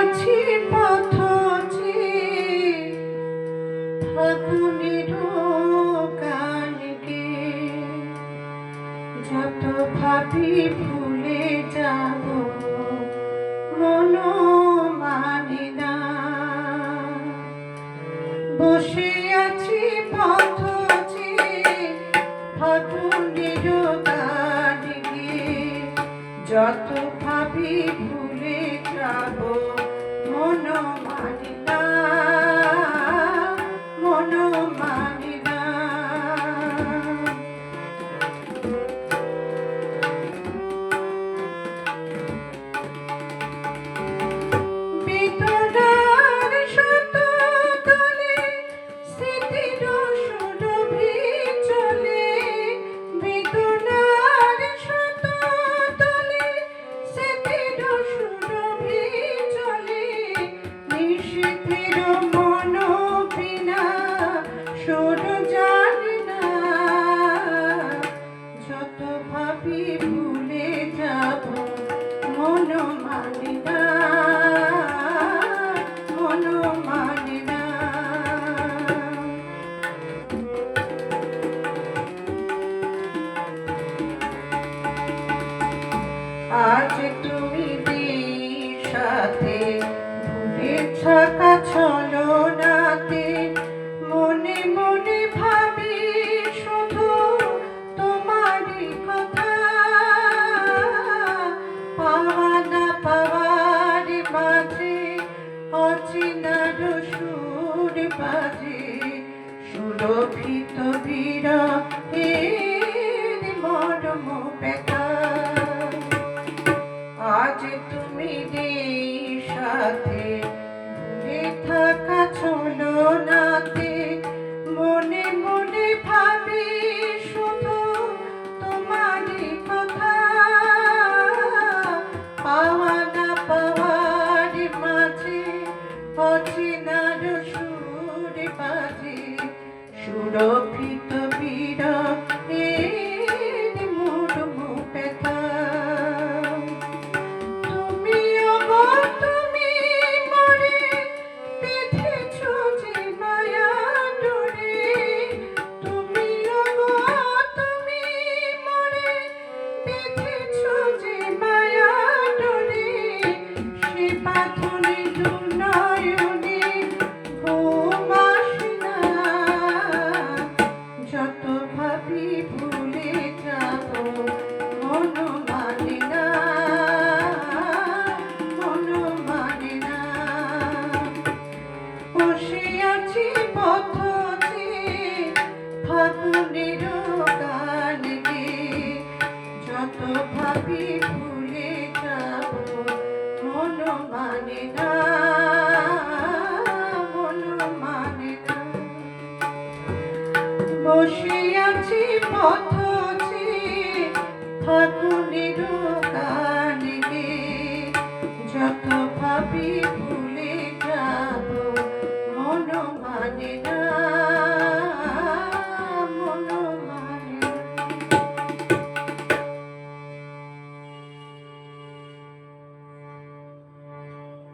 আছি পথ ফাগুনের গানকে, যত ভাবি ভুলে যাব মন মানে না। বসে আছি পথ ফাগুনের গানকে, যত ভাবি ভুলে যাব মন মানে না, মন মানে না। বেদনার শত তলে স্মৃতির সুরভি চলে, বেদনার শত তলে স্মৃতির সুরভি চলে, নিশীথের মন বিনা সুর জানে না। যত ভাবি ভুলে যাব মন মানে না, মন মানে না। আজ তুমি সাথে ভুলে থাকা ছলনাতে, মনে মনে ভাবি শুধু তোমারই কথা। পাওয়া না পাওয়ার মাঝে অচিনার সুর বাজে, সুরভিত বিরহের মর্ম ব্যথা। আজ তুমি সাথে ভুলে থাকা ছলনাতে, মনে মনে ভাবি শুধু তোমারই কথা। পাওয়া না পাওয়ার মাঝে অচিনার সুর বাজে, সুরভিত বিরহের মর্ম ব্যথা। যত ভাবি ভুলে যাব মন মানে না, মন মানে না। বসে আছি পথ ফাগুনের গানকে, যত ভাবি ভুলে যাব মন মানে না, মন মানে না। বসে আছি পথ ফাগুনের গানকে, যত ভাবি ভুলে যাব মন মানে না।